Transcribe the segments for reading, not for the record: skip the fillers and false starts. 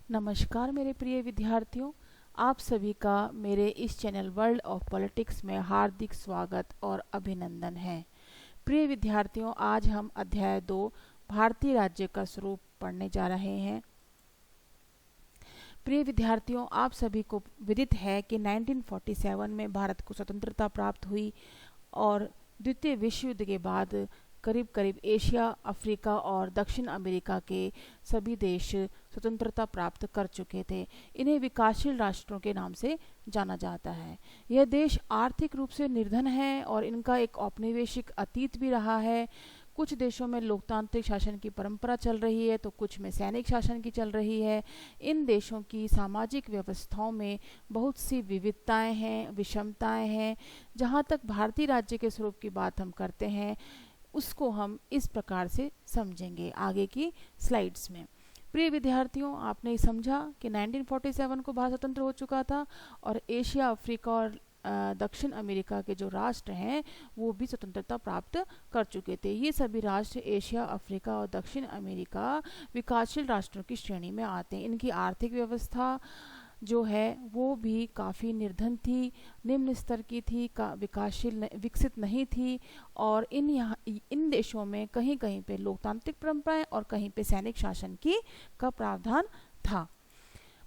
नमस्कार मेरे प्रिय विद्यार्थियों, आप सभी का मेरे इस चैनल वर्ल्ड ऑफ पॉलिटिक्स में हार्दिक स्वागत और अभिनंदन है। प्रिय विद्यार्थियों, आज हम अध्याय 2 भारतीय राज्य का स्वरूप पढ़ने जा रहे हैं। प्रिय विद्यार्थियों, आप सभी को विदित है कि 1947 में भारत को स्वतंत्रता प्राप्त हुई और द्वितीय विश्व युद्ध के बाद करीब करीब एशिया, अफ्रीका और दक्षिण अमेरिका के सभी देश स्वतंत्रता प्राप्त कर चुके थे। इन्हें विकासशील राष्ट्रों के नाम से जाना जाता है। यह देश आर्थिक रूप से निर्धन है और इनका एक औपनिवेशिक अतीत भी रहा है। कुछ देशों में लोकतांत्रिक शासन की परंपरा चल रही है तो कुछ में सैनिक शासन की चल रही है। इन देशों की सामाजिक व्यवस्थाओं में बहुत सी विविधताएं हैं, विषमताएं हैं। जहाँ तक भारतीय राज्य के स्वरूप की बात हम करते हैं, उसको हम इस प्रकार से समझेंगे आगे की स्लाइड्स में। प्रिय विद्यार्थियों, आपने समझा कि 1947 को भारत स्वतंत्र हो चुका था और एशिया, अफ्रीका और दक्षिण अमेरिका के जो राष्ट्र हैं वो भी स्वतंत्रता प्राप्त कर चुके थे। ये सभी राष्ट्र एशिया, अफ्रीका और दक्षिण अमेरिका विकासशील राष्ट्रों की श्रेणी में आते हैं। इनकी आर्थिक व्यवस्था जो है वो भी काफ़ी निर्धन थी, निम्न स्तर की थी, विकसित नहीं थी और इन देशों में कहीं कहीं पे लोकतांत्रिक परंपराएं और कहीं पे सैनिक शासन का प्रावधान था।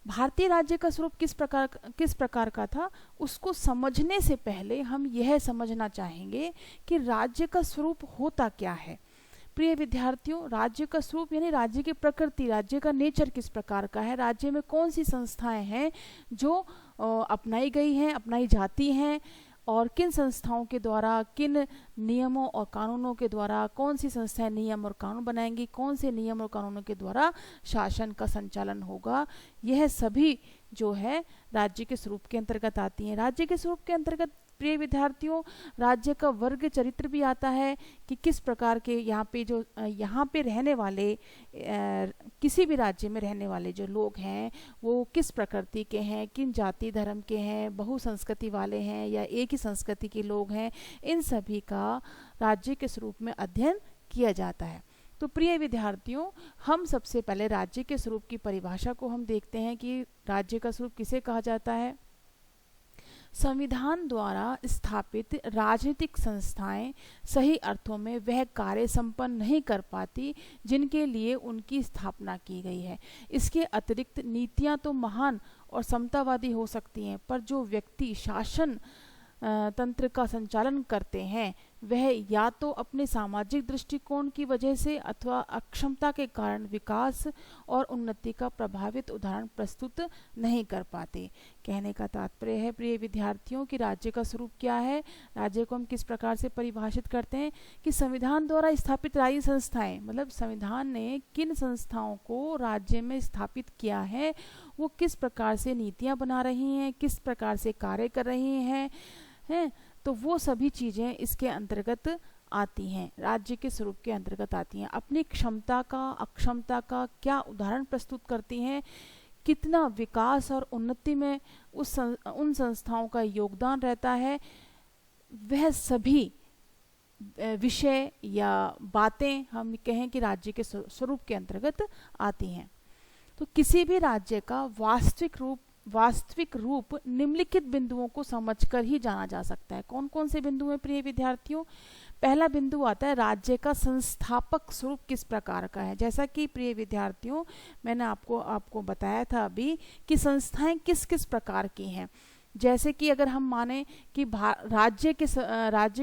भारतीय राज्य का स्वरूप किस प्रकार का था, उसको समझने से पहले हम यह समझना चाहेंगे कि राज्य का स्वरूप होता क्या है। प्रिय विद्यार्थियों, राज्य का स्वरूप यानी राज्य की प्रकृति, राज्य का नेचर किस प्रकार का है, राज्य में कौन सी संस्थाएं हैं जो अपनाई जाती हैं और किन संस्थाओं के द्वारा, किन नियमों और कानूनों के द्वारा, कौन सी संस्थाएं नियम और कानून बनाएंगी, कौन से नियम और कानूनों के द्वारा शासन का संचालन होगा, यह सभी जो है राज्य के स्वरूप के अंतर्गत आती हैं। राज्य के स्वरूप के अंतर्गत प्रिय विद्यार्थियों, राज्य का वर्ग चरित्र भी आता है कि किस प्रकार के यहाँ पे रहने वाले किसी भी राज्य में रहने वाले जो लोग हैं वो किस प्रकृति के हैं, किन जाति धर्म के हैं, बहुसंस्कृति वाले हैं या एक ही संस्कृति के लोग हैं। इन सभी का राज्य के स्वरूप में अध्ययन किया जाता है। तो प्रिय विद्यार्थियों, हम सबसे पहले राज्य के स्वरूप की परिभाषा को हम देखते हैं कि राज्य का स्वरूप किसे कहा जाता है। संविधान द्वारा स्थापित राजनीतिक संस्थाएं सही अर्थों में वह कार्य संपन्न नहीं कर पाती जिनके लिए उनकी स्थापना की गई है। इसके अतिरिक्त नीतियां तो महान और समतावादी हो सकती हैं, पर जो व्यक्ति शासन तंत्र का संचालन करते हैं वह या तो अपने सामाजिक दृष्टिकोण की वजह से अथवा अक्षमता के कारण विकास और उन्नति का प्रभावित उदाहरण प्रस्तुत नहीं कर पाते। कहने का तात्पर्य है प्रिय विद्यार्थियों कि राज्य का स्वरूप क्या है, राज्य को हम किस प्रकार से परिभाषित करते हैं कि संविधान द्वारा स्थापित राज्य संस्थाएं, मतलब संविधान ने किन संस्थाओं को राज्य में स्थापित किया है, वो किस प्रकार से नीतियां बना रही हैं, किस प्रकार से कार्य कर रही हैं, तो वो सभी चीज़ें इसके अंतर्गत आती हैं, राज्य के स्वरूप के अंतर्गत आती हैं। अपनी क्षमता का, अक्षमता का क्या उदाहरण प्रस्तुत करती हैं, कितना विकास और उन्नति में उन संस्थाओं का योगदान रहता है, वह सभी विषय या बातें हम कहें कि राज्य के स्वरूप के अंतर्गत आती हैं। तो किसी भी राज्य का वास्तविक रूप निम्नलिखित बिंदुओं को समझकर ही जाना जा सकता है। कौन कौन से बिंदु हैं प्रिय विद्यार्थियों? पहला बिंदु आता है राज्य का संस्थापक स्वरूप किस प्रकार का है। जैसा कि प्रिय विद्यार्थियों मैंने आपको बताया था अभी कि संस्थाएं किस किस प्रकार की हैं। जैसे कि अगर हम माने कि राज्य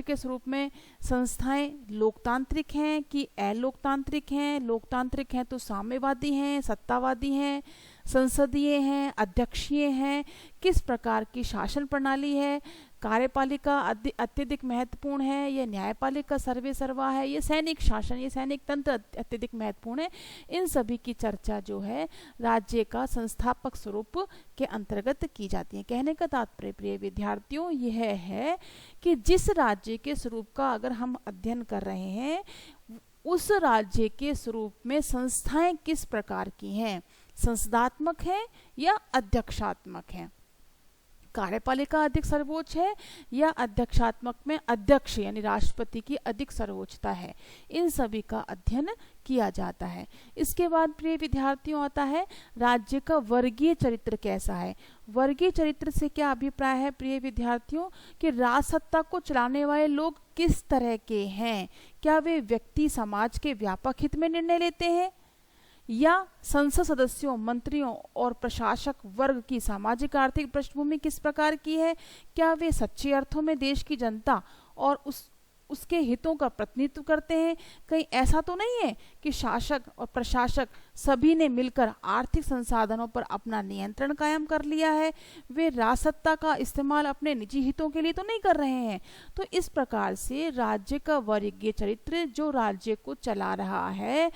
के स्वरूप में संस्थाएं लोकतांत्रिक हैं कि अलोकतांत्रिक हैं। लोकतांत्रिक हैं तो साम्यवादी हैं, सत्तावादी हैं, संसदीय हैं, अध्यक्षीय हैं, किस प्रकार की शासन प्रणाली है, कार्यपालिका अत्यधिक महत्वपूर्ण है, यह न्यायपालिका सर्वे सर्वा है, ये सैनिक शासन, ये सैनिक तंत्र अत्यधिक महत्वपूर्ण है। इन सभी की चर्चा जो है राज्य का संस्थापक स्वरूप के अंतर्गत की जाती है। कहने का तात्पर्य प्रिय विद्यार्थियों यह है कि जिस राज्य के स्वरूप का अगर हम अध्ययन कर रहे हैं उस राज्य के स्वरूप में संस्थाएं किस प्रकार की हैं, संसदात्मक हैं या अध्यक्षात्मक हैं। कार्यपालिका अधिक सर्वोच्च है या अध्यक्षात्मक में अध्यक्ष यानी राष्ट्रपति की अधिक सर्वोच्चता है, इन सभी का अध्ययन किया जाता है। इसके बाद प्रिय विद्यार्थियों आता है राज्य का वर्गीय चरित्र कैसा है। वर्गीय चरित्र से क्या अभिप्राय है प्रिय विद्यार्थियों कि राज सत्ता को चलाने वाले लोग किस तरह के हैं, क्या वे व्यक्ति समाज के व्यापक हित में निर्णय लेते हैं या संसद सदस्यों, मंत्रियों और प्रशासक वर्ग की सामाजिक आर्थिक पृष्ठभूमि किस प्रकार की है, क्या वे सच्चे अर्थों में देश की जनता और उसके हितों का प्रतिनिधित्व करते हैं। कहीं ऐसा तो नहीं है कि शासक और प्रशासक सभी ने मिलकर आर्थिक संसाधनों पर अपना नियंत्रण कायम कर लिया है, वे राजसत्ता का इस्तेमाल अपने निजी हितों के लिए तो नहीं कर रहे हैं। तो इस प्रकार से राज्य का वर्गीय चरित्र जो राज्य को चला रहा है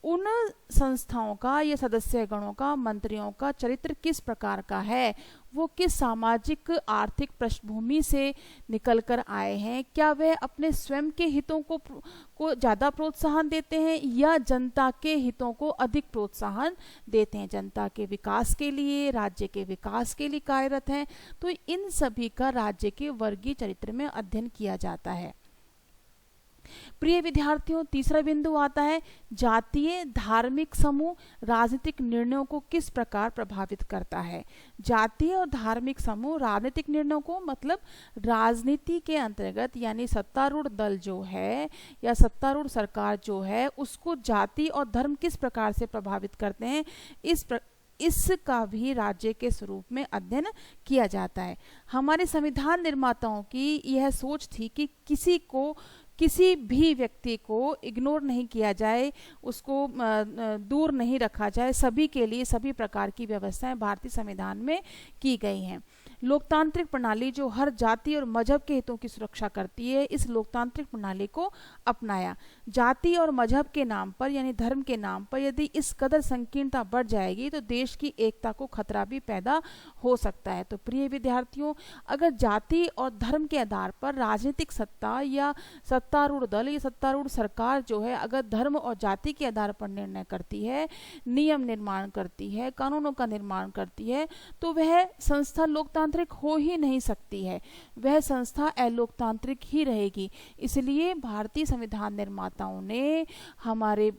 उन संस्थाओं का या सदस्य गणों का, मंत्रियों का चरित्र किस प्रकार का है, वो किस सामाजिक आर्थिक पृष्ठभूमि से निकलकर आए हैं, क्या वे अपने स्वयं के हितों को ज़्यादा प्रोत्साहन देते हैं या जनता के हितों को अधिक प्रोत्साहन देते हैं, जनता के विकास के लिए, राज्य के विकास के लिए कार्यरत हैं। तो इन सभी का राज्य के वर्गीय चरित्र में अध्ययन किया जाता है। प्रिय विद्यार्थियों, तीसरा बिंदु आता है जातीय धार्मिक समूह राजनीतिक निर्णयों को किस प्रकार प्रभावित करता है। जातीय और धार्मिक समूह राजनीतिक निर्णयों को मतलब राजनीति के अंतर्गत यानी सत्तारूढ़ दल जो है या सत्तारूढ़ सरकार जो है उसको जाति और धर्म किस प्रकार से प्रभावित करते हैं, इसका भी राज्य के स्वरूप में अध्ययन किया जाता है। हमारे संविधान निर्माताओं की यह सोच थी कि किसी भी व्यक्ति को इग्नोर नहीं किया जाए, उसको दूर नहीं रखा जाए, सभी के लिए सभी प्रकार की व्यवस्थाएं भारतीय संविधान में की गई हैं। लोकतांत्रिक प्रणाली जो हर जाति और मजहब के हितों की सुरक्षा करती है, इस लोकतांत्रिक प्रणाली को अपनाया। जाति और मजहब के नाम पर यानी धर्म के नाम पर यदि इस कदर संकीर्णता बढ़ जाएगी तो देश की एकता को खतरा भी पैदा हो सकता है। तो प्रिय विद्यार्थियों, अगर जाति और धर्म के आधार पर राजनीतिक सत्ता या सत्तारूढ़ दल या सत्तारूढ़ सरकार जो है अगर धर्म और जाति के आधार पर निर्णय करती है, नियम निर्माण करती है, कानूनों का निर्माण करती है, तो वह संस्था लोकतांत्रिक हो ही नहीं सकती है, वह संस्था अलोकतांत्रिक ही रहेगी। इसलिए भारतीय संविधान निर्माताओं ने हमारे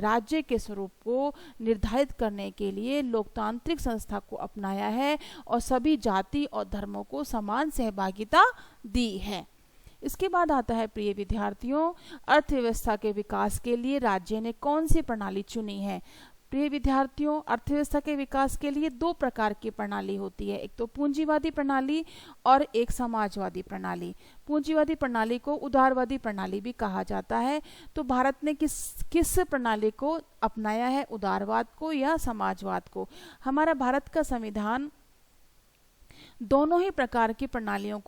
राज्य के स्वरूप को निर्धारित करने के लिए लोकतांत्रिक संस्था को अपनाया है और सभी जाति और धर्मों को समान सहभागिता दी है। इसके बाद आता है प्रिय विद्यार्थियों, अर्थव्यवस्था के विकास के लिए राज्य ने कौन सी प्रणाली चुनी है। प्रिय विद्यार्थियों, अर्थव्यवस्था के विकास के लिए दो प्रकार की प्रणाली होती है, एक तो पूंजीवादी प्रणाली और एक समाजवादी प्रणाली। पूंजीवादी प्रणाली को उदारवादी प्रणाली भी कहा जाता है। तो भारत ने किस प्रणाली को अपनाया है, उदारवाद को या समाजवाद को। हमारा भारत का संविधान दोनों ही प्रकार की प्रणालियों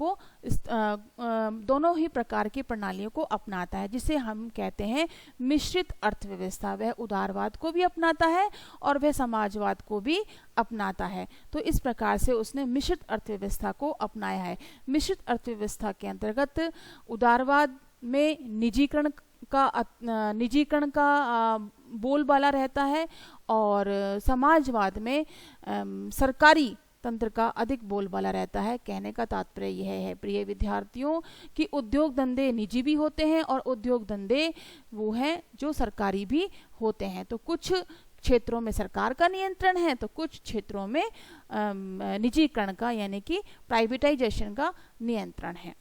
को अपनाता है, जिसे हम कहते हैं मिश्रित अर्थव्यवस्था। वह उदारवाद को भी अपनाता है और वह समाजवाद को भी अपनाता है। तो इस प्रकार से उसने मिश्रित अर्थव्यवस्था को अपनाया है। मिश्रित अर्थव्यवस्था के अंतर्गत उदारवाद में निजीकरण का बोलबाला रहता है और समाजवाद में सरकारी तंत्र का अधिक बोलबाला रहता है। कहने का तात्पर्य यह है प्रिय विद्यार्थियों कि उद्योग धंधे निजी भी होते हैं और उद्योग धंधे वो हैं जो सरकारी भी होते हैं। तो कुछ क्षेत्रों में सरकार का नियंत्रण है तो कुछ क्षेत्रों में निजीकरण का यानी कि प्राइवेटाइजेशन का नियंत्रण है।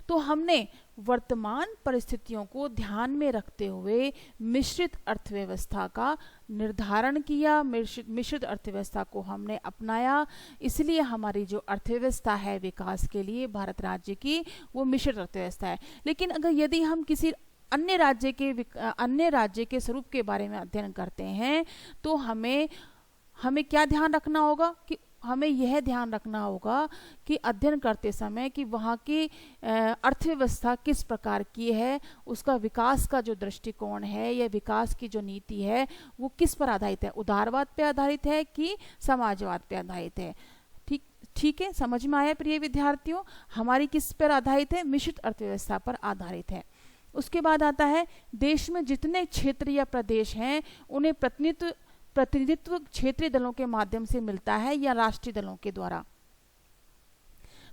तो हमने वर्तमान परिस्थितियों को ध्यान में रखते हुए मिश्रित अर्थव्यवस्था का निर्धारण किया, मिश्रित अर्थव्यवस्था को हमने अपनाया। इसलिए हमारी जो अर्थव्यवस्था है विकास के लिए भारत राज्य की, वो मिश्रित अर्थव्यवस्था है। लेकिन अगर यदि हम किसी अन्य राज्य के स्वरूप के बारे में अध्ययन करते हैं तो हमें क्या ध्यान रखना होगा कि हमें यह ध्यान रखना होगा कि अध्ययन करते समय कि वहाँ की अर्थव्यवस्था किस प्रकार की है, उसका विकास का जो दृष्टिकोण है या विकास की जो नीति है वो किस पर आधारित है, उदारवाद पे आधारित है कि समाजवाद पे आधारित है। ठीक है, समझ में आया प्रिय विद्यार्थियों। हमारी किस पर आधारित है, मिश्रित अर्थव्यवस्था पर आधारित है। उसके बाद आता है देश में जितने क्षेत्र या प्रदेश हैं उन्हें प्रतिनिधित्व प्रतिनिधित्व क्षेत्रीय दलों के माध्यम से मिलता है या राष्ट्रीय दलों के द्वारा?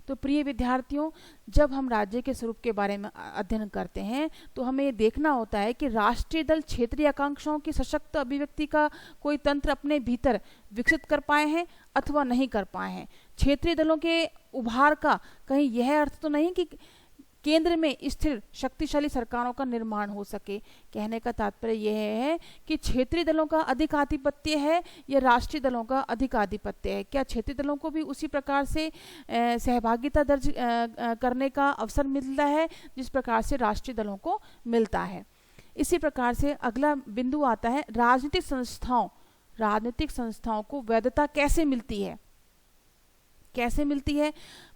तो प्रिय विद्यार्थियों, जब हम राज्य के स्वरूप के बारे में अध्ययन करते हैं तो हमें ये देखना होता है कि राष्ट्रीय दल क्षेत्रीय आकांक्षाओं की सशक्त अभिव्यक्ति का कोई तंत्र अपने भीतर विकसित कर पाए हैं अथवा नहीं कर पाए हैं। क्षेत्रीय दलों के उभार का कहीं यह अर्थ तो नहीं कि केंद्र में स्थिर शक्तिशाली सरकारों का निर्माण हो सके। कहने का तात्पर्य यह है कि क्षेत्रीय दलों का अधिकाधिपत्य है या राष्ट्रीय दलों का अधिकाधिपत्य है। क्या क्षेत्रीय दलों को भी उसी प्रकार से सहभागिता दर्ज करने का अवसर मिलता है जिस प्रकार से राष्ट्रीय दलों को मिलता है? इसी प्रकार से अगला बिंदु आता है राजनीतिक संस्थाओं को वैधता कैसे मिलती है? कैसे मिलती है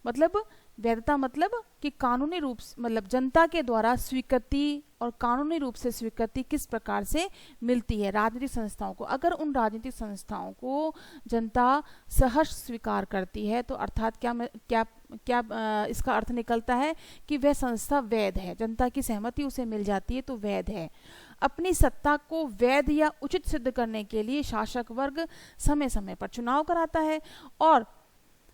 मतलब वैधता मतलब कि कानूनी रूप से, मतलब जनता के द्वारा स्वीकृति और कानूनी रूप से स्वीकृति किस प्रकार से मिलती है राजनीतिक संस्थाओं को। अगर उन राजनीतिक संस्थाओं को जनता सहर्ष स्वीकार करती है तो अर्थात क्या इसका अर्थ निकलता है कि वह संस्था वैध है, जनता की सहमति उसे मिल जाती है तो वैध है। अपनी सत्ता को वैध या उचित सिद्ध करने के लिए शासक वर्ग समय समय पर चुनाव कराता है और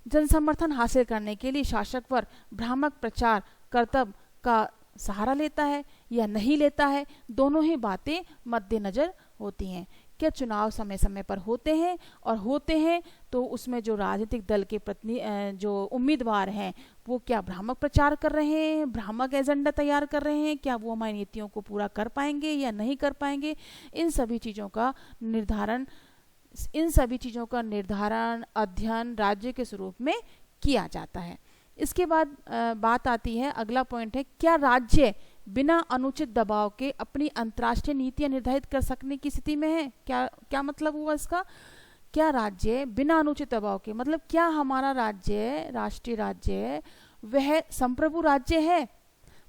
जन समर्थन हासिल करने के लिए शासक वर्ग भ्रामक प्रचार कर्तव्य का सहारा लेता है या नहीं लेता है, दोनों ही बातें मद्देनजर होती हैं। क्या चुनाव समय समय पर होते हैं और होते हैं तो उसमें जो राजनीतिक दल के जो उम्मीदवार हैं वो क्या भ्रामक प्रचार कर रहे हैं, भ्रामक एजेंडा तैयार कर रहे हैं, क्या वो हमारी नीतियों को पूरा कर पाएंगे या नहीं कर पाएंगे? इन सभी चीज़ों का निर्धारण अध्ययन राज्य के स्वरूप में किया जाता है। इसके बाद बात आती है, अगला पॉइंट है, क्या राज्य बिना अनुचित दबाव के अपनी अंतर्राष्ट्रीय नीतियां निर्धारित कर सकने की स्थिति में है? क्या मतलब हुआ इसका? क्या राज्य बिना अनुचित दबाव के मतलब क्या हमारा राज्य, राष्ट्रीय राज्य, वह संप्रभु राज्य है?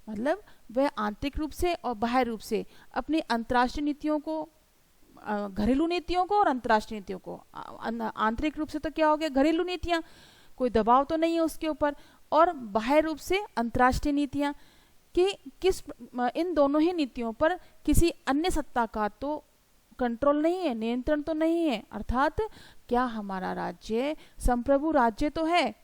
मतलब वह आंतरिक रूप से और बाह्य रूप से अपनी अंतर्राष्ट्रीय नीतियों को, घरेलू नीतियों को और अंतर्राष्ट्रीय नीतियों को, आंतरिक रूप से तो क्या हो गया घरेलू नीतियां, कोई दबाव तो नहीं है उसके ऊपर, और बाह्य रूप से अंतर्राष्ट्रीय नीतियां कि इन दोनों ही नीतियों पर किसी अन्य सत्ता का तो कंट्रोल नहीं है, नियंत्रण तो नहीं है। अर्थात क्या हमारा राज्य संप्रभु राज्य तो है,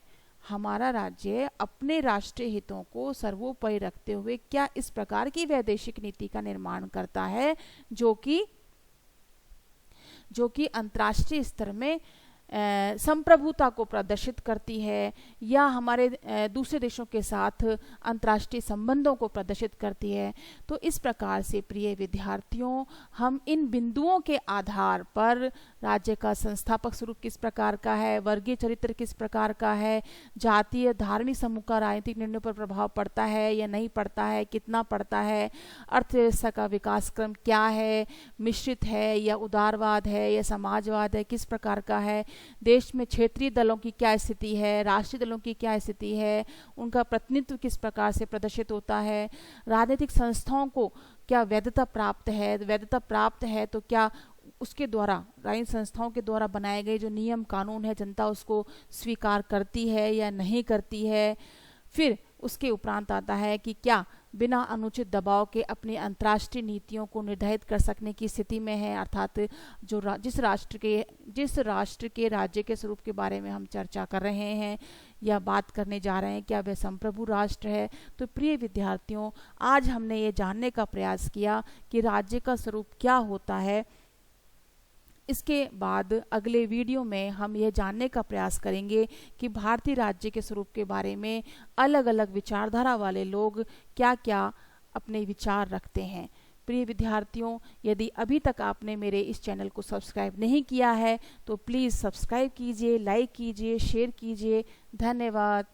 हमारा राज्य अपने राष्ट्रीय हितों को सर्वोपरि रखते हुए क्या इस प्रकार की वैदेशिक नीति का निर्माण करता है जो कि अंतर्राष्ट्रीय स्तर में संप्रभुता को प्रदर्शित करती है या हमारे दूसरे देशों के साथ अंतर्राष्ट्रीय संबंधों को प्रदर्शित करती है। तो इस प्रकार से प्रिय विद्यार्थियों, हम इन बिंदुओं के आधार पर राज्य का संस्थापक स्वरूप किस प्रकार का है, वर्गीय चरित्र किस प्रकार का है, जातीय धार्मिक समूह का राजनीतिक निर्णयों पर प्रभाव पड़ता है या नहीं पड़ता है, कितना पड़ता है, अर्थव्यवस्था का विकास क्रम क्या है, मिश्रित है या उदारवाद है या समाजवाद है, किस प्रकार का है, देश में क्षेत्रीय दलों की क्या स्थिति है, राष्ट्रीय दलों की क्या स्थिति है, उनका प्रतिनिधित्व किस प्रकार से प्रदर्शित होता है, राजनीतिक संस्थाओं को क्या वैधता प्राप्त है तो क्या उसके द्वारा, राजनीतिक संस्थाओं के द्वारा बनाए गए जो नियम कानून है जनता उसको स्वीकार करती है या नहीं करती है। फिर उसके उपरांत आता है कि क्या बिना अनुचित दबाव के अपनी अंतर्राष्ट्रीय नीतियों को निर्धारित कर सकने की स्थिति में है। अर्थात जिस राष्ट्र के राज्य के स्वरूप के बारे में हम चर्चा कर रहे हैं या बात करने जा रहे हैं, क्या वह संप्रभु राष्ट्र है। तो प्रिय विद्यार्थियों, आज हमने ये जानने का प्रयास किया कि राज्य का स्वरूप क्या होता है। इसके बाद अगले वीडियो में हम यह जानने का प्रयास करेंगे कि भारतीय राज्य के स्वरूप के बारे में अलग अलग विचारधारा वाले लोग क्या क्या अपने विचार रखते हैं। प्रिय विद्यार्थियों, यदि अभी तक आपने मेरे इस चैनल को सब्सक्राइब नहीं किया है तो प्लीज़ सब्सक्राइब कीजिए, लाइक कीजिए, शेयर कीजिए। धन्यवाद।